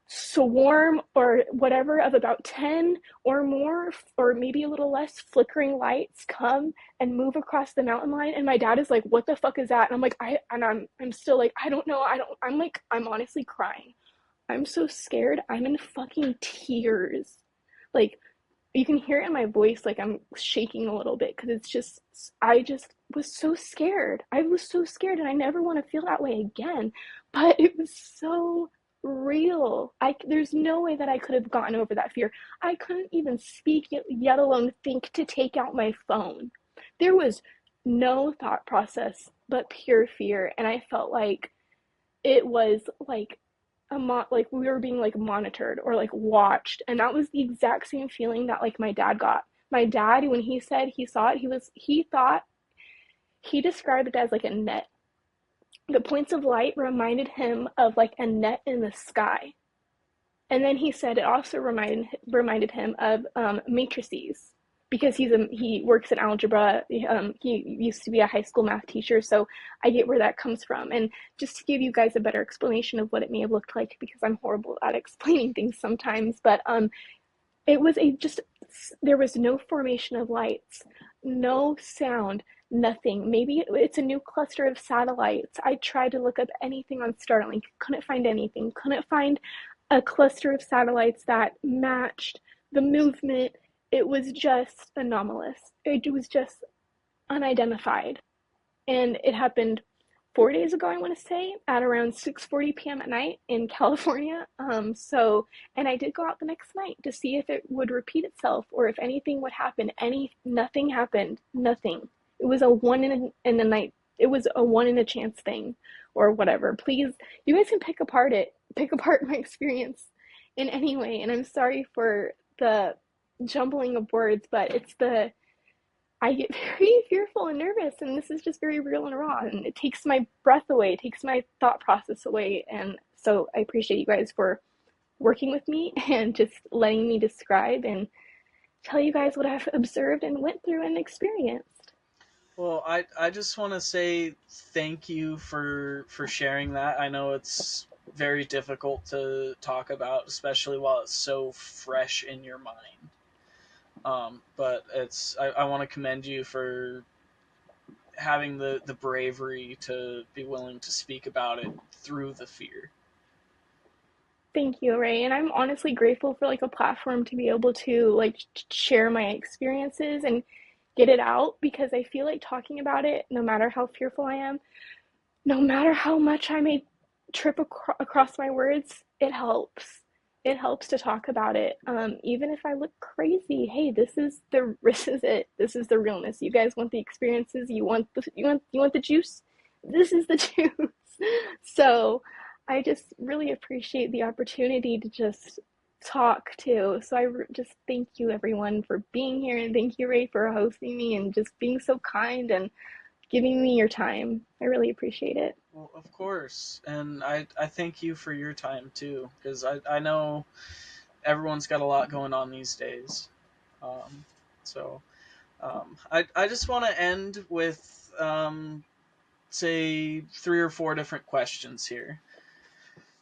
swarm or whatever of about 10 or more, or maybe a little less, flickering lights come and move across the mountain line. And my dad is like, what the fuck is that? And I'm like, I'm still like, I don't know. I'm honestly crying. I'm so scared. I'm in fucking tears. Like, you can hear it in my voice, like I'm shaking a little bit, because I just was so scared. I was so scared, and I never want to feel that way again. But it was so real. There's no way that I could have gotten over that fear. I couldn't even speak, yet alone think to take out my phone. There was no thought process, but pure fear. And I felt like it was like like we were being like monitored or like watched. And that was the exact same feeling that like my dad got. My dad, when he said he saw it, he described it as like a net. The points of light reminded him of like a net in the sky. And then he said it also reminded him of matrices, because he works in algebra. He used to be a high school math teacher, so I get where that comes from. And just to give you guys a better explanation of what it may have looked like, because I'm horrible at explaining things sometimes, but it was there was no formation of lights, no sound, nothing. Maybe it's a new cluster of satellites. I tried to look up anything on Starlink, couldn't find anything, couldn't find a cluster of satellites that matched the movement. It was just anomalous. It was just unidentified. And it happened 4 days ago, I want to say, at around 6:40 p.m. at night in California. And I did go out the next night to see if it would repeat itself or if anything would happen. Nothing happened. Nothing. It was a one in a night. It was a one in a chance thing, or whatever. Please, you guys can pick apart my experience in any way. And I'm sorry for the jumbling of words, but I get very fearful and nervous, and this is just very real and raw, and it takes my breath away, it takes my thought process away. And so I appreciate you guys for working with me and just letting me describe and tell you guys what I've observed and went through and experienced. Well, I just want to say thank you for sharing that. I know it's very difficult to talk about, especially while it's so fresh in your mind. But I want to commend you for having the bravery to be willing to speak about it through the fear. Thank you, Ray. And I'm honestly grateful for like a platform to be able to like share my experiences and get it out because I feel like talking about it, no matter how fearful I am, no matter how much I may trip across my words, it helps. It helps to talk about it. Even if I look crazy, hey, this is it. This is the realness. You guys want the experiences. You want the juice. This is the juice. So I just really appreciate the opportunity to just talk too. So just thank you everyone for being here and thank you Ray for hosting me and just being so kind and giving me your time. I really appreciate it. Well, of course, and I thank you for your time too, because I know everyone's got a lot going on these days. Um, so I just want to end with say three or four different questions here.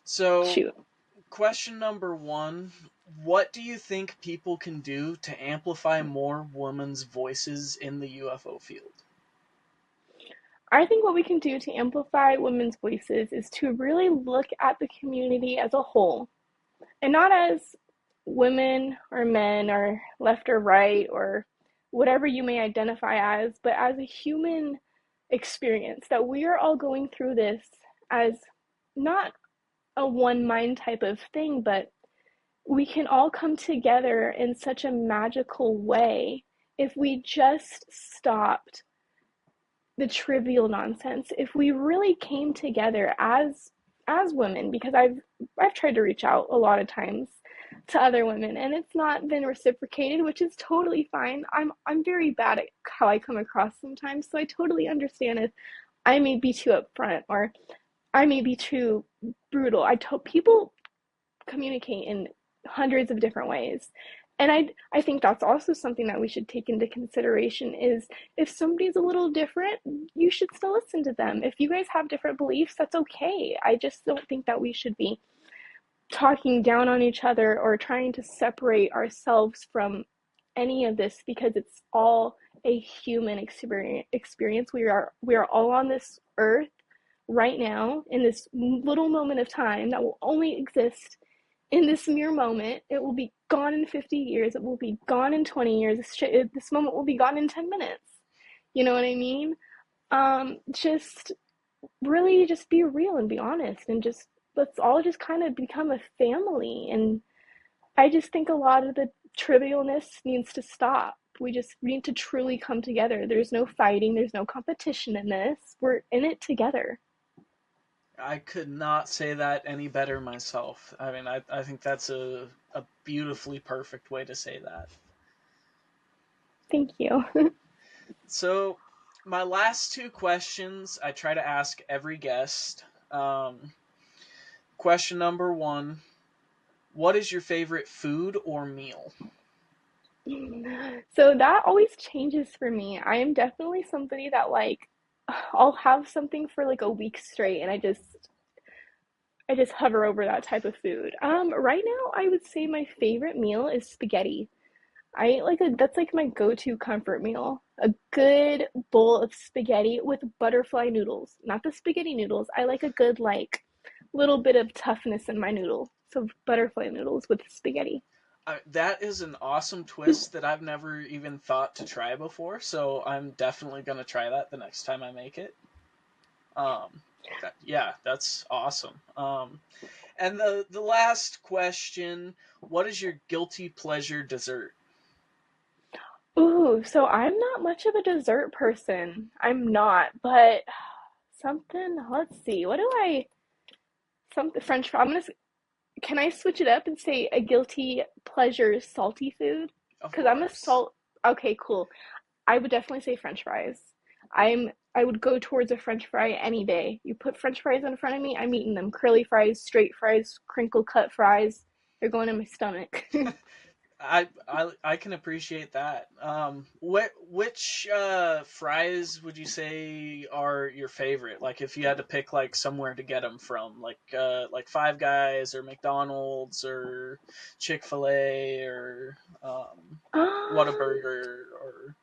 So, Shoot. question number one: what do you think people can do to amplify more women's voices in the UFO field? I think what we can do to amplify women's voices is to really look at the community as a whole and not as women or men or left or right or whatever you may identify as, but as a human experience that we are all going through this as not a one mind type of thing, but we can all come together in such a magical way if we just stopped the trivial nonsense. If we really came together as women, because I've tried to reach out a lot of times to other women and it's not been reciprocated, which is totally fine. I'm very bad at how I come across sometimes, so I totally understand if I may be too upfront or I may be too brutal. I told people communicate in hundreds of different ways. And I think that's also something that we should take into consideration is if somebody's a little different, you should still listen to them. If you guys have different beliefs, that's okay. I just don't think that we should be talking down on each other or trying to separate ourselves from any of this because it's all a human experience. We are all on this earth right now in this little moment of time that will only exist in this mere moment. It will be gone in 50 years. It will be gone in 20 years. This moment will be gone in 10 minutes. You know what I mean? Just really just be real and be honest and just let's all just kind of become a family. And I just think a lot of the trivialness needs to stop. We just need to truly come together. There's no fighting, there's no competition in this. We're in it together. I could not say that any better myself. I mean, I think that's a beautifully perfect way to say that. Thank you. So, my last two questions I try to ask every guest. Question number one: what is your favorite food or meal? So that always changes for me. I am definitely somebody that like I'll have something for like a week straight and I just hover over that type of food. Right now I would say my favorite meal is spaghetti. I like that's like my go-to comfort meal. A good bowl of spaghetti with butterfly noodles. Not the spaghetti noodles. I like a good like little bit of toughness in my noodle. So butterfly noodles with spaghetti. That is an awesome twist that I've never even thought to try before, so I'm definitely going to try that the next time I make it. Um, yeah, that's awesome. And the last question: what is your guilty pleasure dessert? Ooh, so I'm not much of a dessert person. I'm not, but something, let's see. What do I something French fry. Can I switch it up and say a guilty pleasure salty food? Of Because I'm a course. salt. Okay, cool. I would definitely say French fries. I would go towards a French fry any day. You put French fries in front of me, I'm eating them. Curly fries, straight fries, crinkle cut fries. They're going in my stomach. I can appreciate that. Which fries would you say are your favorite? Like if you had to pick like somewhere to get them from, like Five Guys or McDonald's or Chick-fil-A or um, Whataburger or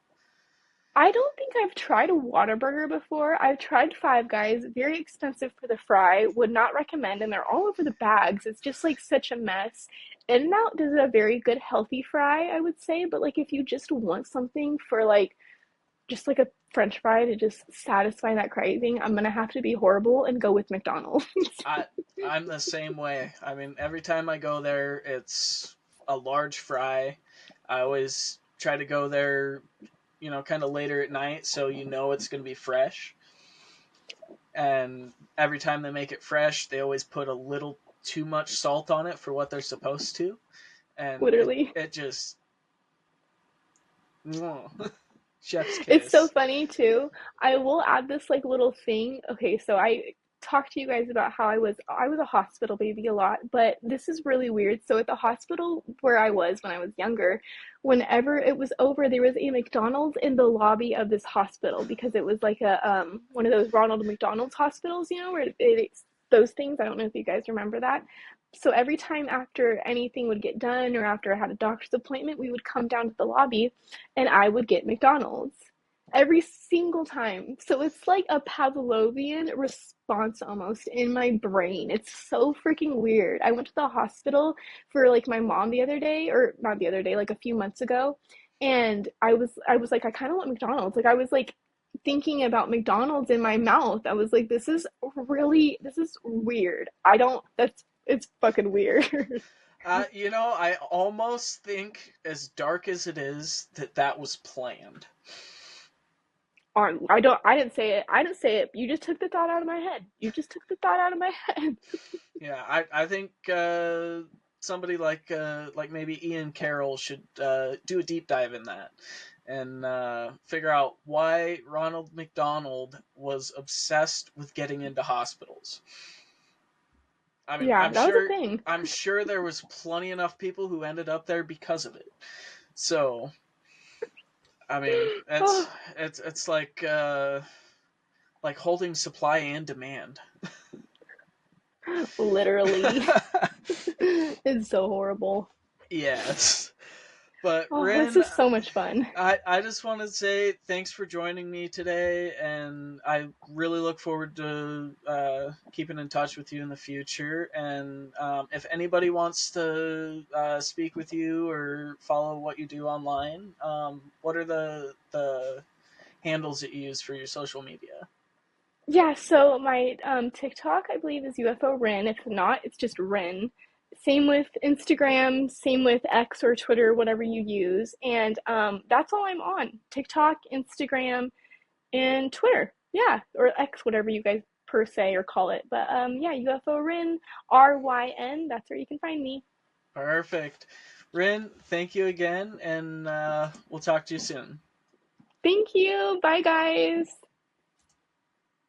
I don't think I've tried a Whataburger before. I've tried Five Guys. Very expensive for the fry. Would not recommend, and they're all over the bags. It's just like such a mess. In-N-Out does a very good healthy fry, I would say, but like if you just want something for like just like a French fry to just satisfy that craving, I'm gonna have to be horrible and go with McDonald's. I I'm the same way. I mean, every time I go there, it's a large fry. I always try to go there, kind of later at night, so it's going to be fresh. And every time they make it fresh, they always put a little too much salt on it for what they're supposed to, and it Literally. it just chef's It's so kiss. funny too. I will add this like little thing. Okay, so I talked to you guys about how I was a hospital baby a lot, but this is really weird. So at the hospital where I was when I was younger, whenever it was over, there was a McDonald's in the lobby of this hospital because it was like a one of those Ronald McDonald's hospitals, where it's those things. I don't know if you guys remember that. So every time after anything would get done or after I had a doctor's appointment, we would come down to the lobby and I would get McDonald's every single time. So it's like a Pavlovian response almost in my brain. It's so freaking weird. I went to the hospital for like my mom the other day, or not the other day, like a few months ago, and I was like I kind of want McDonald's. Like I was like thinking about McDonald's in my mouth. I was like this is weird. I don't that's It's fucking weird. I almost think, as dark as it is, that was planned. I didn't say it. You just took the thought out of my head. You just took the thought out of my head. Yeah, I think somebody like maybe Ian Carroll should do a deep dive in that and figure out why Ronald McDonald was obsessed with getting into hospitals. I mean, Yeah, that was a thing. I'm sure there was plenty enough people who ended up there because of it. So, I mean, Oh, it's like holding supply and demand. literally. It's so horrible. Yes. But Oh, this Rin, is so much fun. I just want to say thanks for joining me today, and I really look forward to keeping in touch with you in the future. And if anybody wants to speak with you or follow what you do online, what are the handles that you use for your social media? Yeah, so my TikTok, I believe, is UfoRyn. If not, it's just Rin. Same with Instagram, same with X or Twitter, whatever you use. And that's all I'm on. TikTok, Instagram, and Twitter. Yeah, or X, whatever you guys per se or call it. But yeah, UfoRyn, RYN. That's where you can find me. Perfect. Rin, thank you again, and we'll talk to you soon. Thank you. Bye, guys.